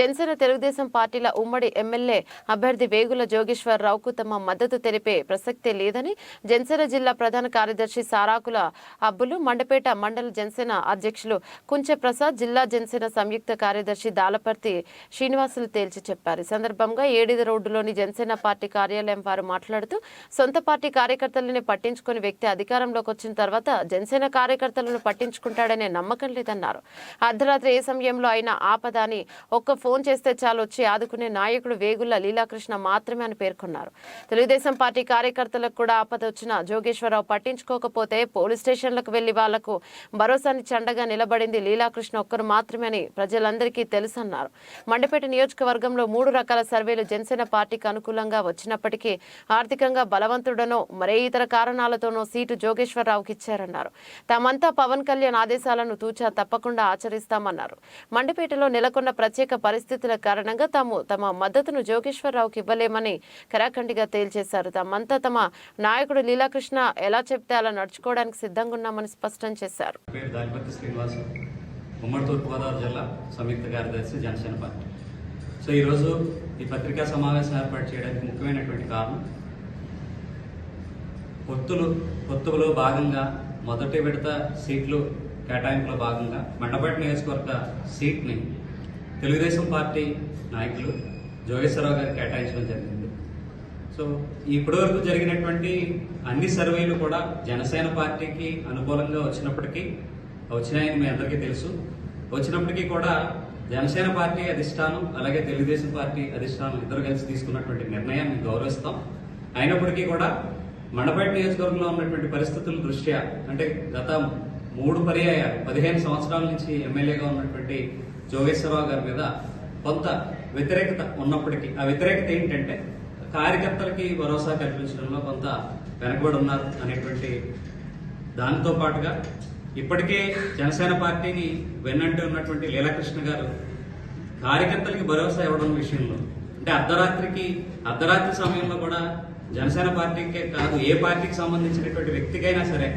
జనసేన తెలుగుదేశం పార్టీల ఉమ్మడి ఎమ్మెల్యే అభ్యర్థి వేగుల జోగేశ్వరరావుకు తమ మద్దతు తెలిపే ప్రసక్తే లేదని జనసేన జిల్లా ప్రధాన కార్యదర్శి సారాకుల అబ్బులు, మండపేట మండల జనసేన అధ్యక్షులు కుంచె ప్రసాద్, జిల్లా జనసేన సంయుక్త కార్యదర్శి దాలపర్తి శ్రీనివాసులు తేల్చి చెప్పారు. ఈ సందర్భంగా ఏడిది రోడ్డులోని జనసేన పార్టీ కార్యాలయం వారు మాట్లాడుతూ సొంత పార్టీ కార్యకర్తలని పట్టించుకుని వ్యక్తి అధికారంలోకి వచ్చిన తర్వాత జనసేన కార్యకర్తలను పట్టించుకుంటాడనే నమ్మకం లేదన్నారు. అర్ధరాత్రి ఏ సమయంలో అయినా ఆపదని ఒక్క ఫోన్ చేస్తే చాలు వచ్చి ఆదుకునే నాయకుడు వేగుల లీలాకృష్ణ మాత్రమే అని పేర్కొన్నారు. తెలుగుదేశం పార్టీ కార్యకర్తలకు కూడా ఆపద వచ్చిన జోగేశ్వరరావు పట్టించుకోకపోతే పోలీస్ స్టేషన్లకు వెళ్లి వాళ్లకు భరోసాని చండగా నిలబడింది లీలాకృష్ణ ఒక్కరు మాత్రమే అని ప్రజలందరికీ తెలుసన్నారు. మండపేట నియోజకవర్గంలో 3 రకాల సర్వేలు జనసేన పార్టీకి అనుకూలంగా వచ్చినప్పటికీ ఆర్థికంగా బలవంతుడనో మరే ఇతర కారణాలతోనో సీటు జోగేశ్వరరావుకి ఇచ్చారన్నారు. తామంతా పవన్ కళ్యాణ్ ఆదేశాలను తూచా తప్పకుండా ఆచరిస్తామన్నారు. మండపేటలో నెలకొన్న ప్రత్యేక పరిస్థితుల కారణంగా తమ మద్దతును జోగేశ్వరరావుకి ఇవ్వలేమని కరాఖండిగా తేల్చేశారు. తామంతా తమ నాయకుడు లీలాకృష్ణ ఎలా చెప్తే అలా నడుచుకోవడానికి సిద్ధంగా ఉన్నామని స్పష్టం చేశారు. ఉమ్మడి తూర్పుగోదావరి జిల్లా సంయుక్త కార్యదర్శి జనసేన పార్టీ. సో ఈరోజు ఈ పత్రికా సమావేశం ఏర్పాటు చేయడానికి ముఖ్యమైనటువంటి కారణం పొత్తులో భాగంగా మొదటి విడత సీట్లు కేటాయింపులో భాగంగా మండపేట నియోజకవర్గ సీట్ని తెలుగుదేశం పార్టీ నాయకులు జోగేశ్వరరావు గారు కేటాయించడం జరిగింది. సో ఇప్పటివరకు జరిగినటువంటి అన్ని సర్వేలు కూడా జనసేన పార్టీకి అనుకూలంగా వచ్చినాయని మీ అందరికీ తెలుసు. వచ్చినప్పటికీ కూడా జనసేన పార్టీ అధిష్టానం అలాగే తెలుగుదేశం పార్టీ అధిష్టానం ఇద్దరు కలిసి తీసుకున్నటువంటి నిర్ణయాన్ని గౌరవిస్తాం. అయినప్పటికీ కూడా మండపేట నియోజకవర్గంలో ఉన్నటువంటి పరిస్థితుల దృష్ట్యా, అంటే గత 3 పర్యాయాలు 15 సంవత్సరాల నుంచి ఎమ్మెల్యేగా ఉన్నటువంటి జోగేశ్వరరావు గారి మీద కొంత వ్యతిరేకత ఉన్నప్పటికీ, ఆ వ్యతిరేకత ఏంటంటే కార్యకర్తలకి భరోసా కల్పించడంలో కొంత వెనకబడి ఉన్నారు అనేటువంటి దానితో పాటుగా ఇప్పటికే జనసేన పార్టీని వెన్నంటి ఉన్నటువంటి లీలాకృష్ణ గారు కార్యకర్తలకి భరోసా ఇవ్వడం విషయంలో, అంటే అర్ధరాత్రి సమయంలో కూడా జనసేన పార్టీకే కాదు ఏ పార్టీకి సంబంధించినటువంటి వ్యక్తికైనా సరే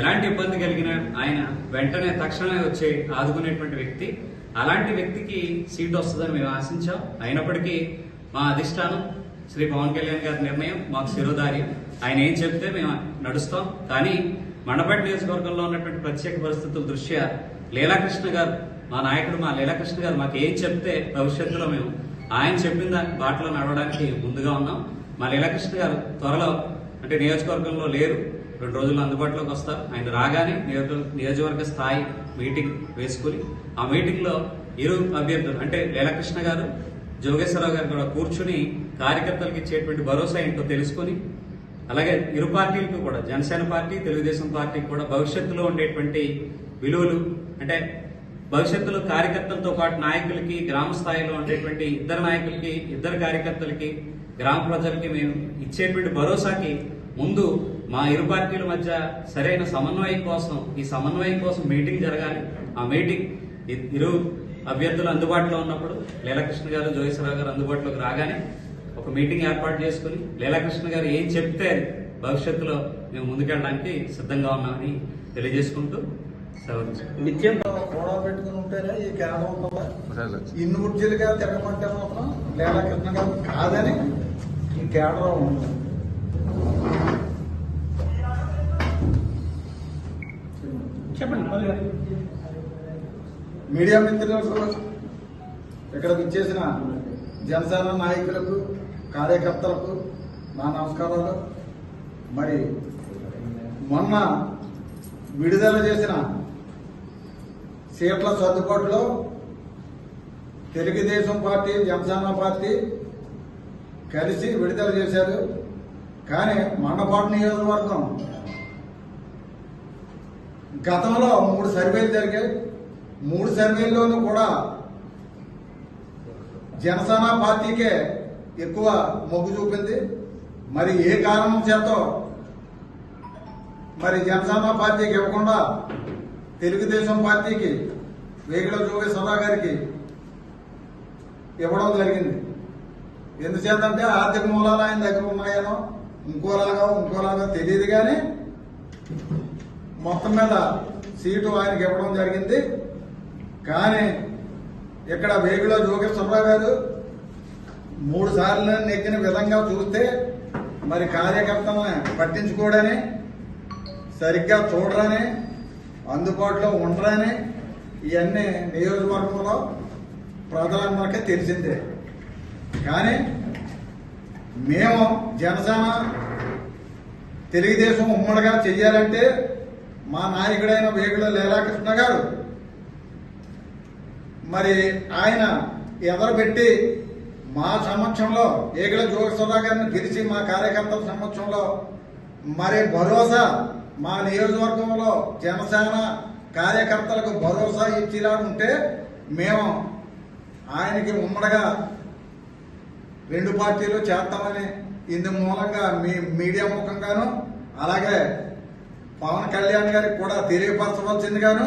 ఎలాంటి ఇబ్బంది కలిగినా ఆయన వెంటనే తక్షణమే వచ్చి ఆదుకునేటువంటి వ్యక్తి. అలాంటి వ్యక్తికి సీట్ వస్తుందని మేము ఆశించాం. అయినప్పటికీ మా అధిష్టానం శ్రీ పవన్ కళ్యాణ్ గారి నిర్ణయం మాకు శిరోధార్యం. ఆయన ఏం చెప్తే మేము నడుస్తాం. కానీ మండపేట నియోజకవర్గంలో ఉన్నటువంటి ప్రత్యేక పరిస్థితుల దృష్ట్యా లీలాకృష్ణ గారు, మా నాయకుడు మా లీలాకృష్ణ గారు మాకు ఏం చెప్తే భవిష్యత్తులో మేము ఆయన చెప్పిన దాని బాటలో నడవడానికి ముందుగా ఉన్నాం. మా లీలాకృష్ణ గారు త్వరలో, అంటే నియోజకవర్గంలో లేరు, 2 రోజుల్లో అందుబాటులోకి వస్తారు. ఆయన రాగానే నియోజకవర్గ స్థాయి మీటింగ్ వేసుకుని ఆ మీటింగ్లో ఇరు అభ్యర్థులు అంటే లీలాకృష్ణ గారు, జోగేశ్వరరావు గారు కూడా కూర్చుని కార్యకర్తలకు ఇచ్చేటువంటి భరోసా ఏంటో తెలుసుకుని, అలాగే ఇరు పార్టీలకు కూడా జనసేన పార్టీ తెలుగుదేశం పార్టీకి కూడా భవిష్యత్తులో ఉండేటువంటి విలువలు, అంటే భవిష్యత్తులో కార్యకర్తలతో పాటు నాయకులకి గ్రామ స్థాయిలో ఉండేటువంటి ఇద్దరు కార్యకర్తలకి గ్రామ ప్రజలకి మేము ఇచ్చేటువంటి భరోసాకి ముందు మా ఇరు పార్టీల మధ్య సరైన సమన్వయం కోసం మీటింగ్ జరగాలి. ఆ మీటింగ్ ఇరు అభ్యర్థులు అందుబాటులో ఉన్నప్పుడు లీలాకృష్ణ గారు, జోగేశ్వరరావు గారు అందుబాటులోకి రాగానే ఒక మీటింగ్ ఏర్పాటు చేసుకుని లీలాకృష్ణ గారు ఏం చెప్తే భవిష్యత్తులో మేము ముందుకెళ్ళడానికి సిద్ధంగా ఉన్నామని తెలియజేసుకుంటూ నిత్యం కూడా పెట్టుకుని ఉంటేనే ఈ కేంద్రం ఉంటుందా? ఇన్ని ముడ్జీలుగా తిరగమంటే మాత్రం లీలాకృష్ణ గారు కాదని ఈ కేంద్రం ఉంటుంది. చెప్పండి. మీడియా మిత్రులకు, ఇక్కడ విచ్చేసిన జనసేన నాయకులకు, కార్యకర్తలకు నా నమస్కారాలు. మరి మొన్న విడుదల చేసిన సీట్ల సర్దుబాటులో తెలుగుదేశం పార్టీ, జనసేన పార్టీ కలిసి విడుదల చేశారు. కానీ మండపేట నియోజకవర్గం గతంలో 3 సర్వేలు జరిగాయి. 3 సర్వేల్లోనూ కూడా జనసేన పార్టీకే ఎక్కువ మొగ్గు చూపింది. మరి ఏ కారణం చేతో మరి జనసేన పార్టీకి ఇవ్వకుండా తెలుగుదేశం పార్టీకి వేగుల జోగేశ్వరరావు గారికి ఇవ్వడం జరిగింది. ఎందుచేతంటే ఆర్థిక మూలాలు ఆయన దగ్గర ఉన్నాయనో ఇంకోలాగా తెలియదు. కానీ మొత్తం మీద సీటు ఆయనకి ఇవ్వడం జరిగింది. కానీ ఇక్కడ వేగుల జోగేశ్వరరావు గారు 3 సార్లు నెగ్గిన విధంగా చూస్తే మరి కార్యకర్తలను పట్టించుకోవడని, సరిగ్గా చూడరని, అందుబాటులో ఉండరని ఇవన్నీ నియోజకవర్గంలో ప్రజలందరికీ తెలిసిందే. కానీ మేము జనసేన తెలుగుదేశం ఉమ్మడిగా చెయ్యాలంటే మా నాయకుడైన వేగుల లీలాకృష్ణ గారు మరి ఆయన ఎదరబెట్టి మా సమక్షంలో వేగుల జోగేశ్వరరావు గారిని గెలిచి మా కార్యకర్తల సమక్షంలో మరి భరోసా మా నియోజకవర్గంలో జనసేన కార్యకర్తలకు భరోసా ఇచ్చేలా ఉంటే మేము ఆయనకి ఉమ్మడిగా 2 పార్టీలు చేస్తామని ఇందు మూలంగా మీ మీడియా ముఖంగాను అలాగే పవన్ కళ్యాణ్ గారికి కూడా తెలియపరచవలసిందిగాను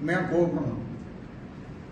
మేము కోరుకుంటున్నాం.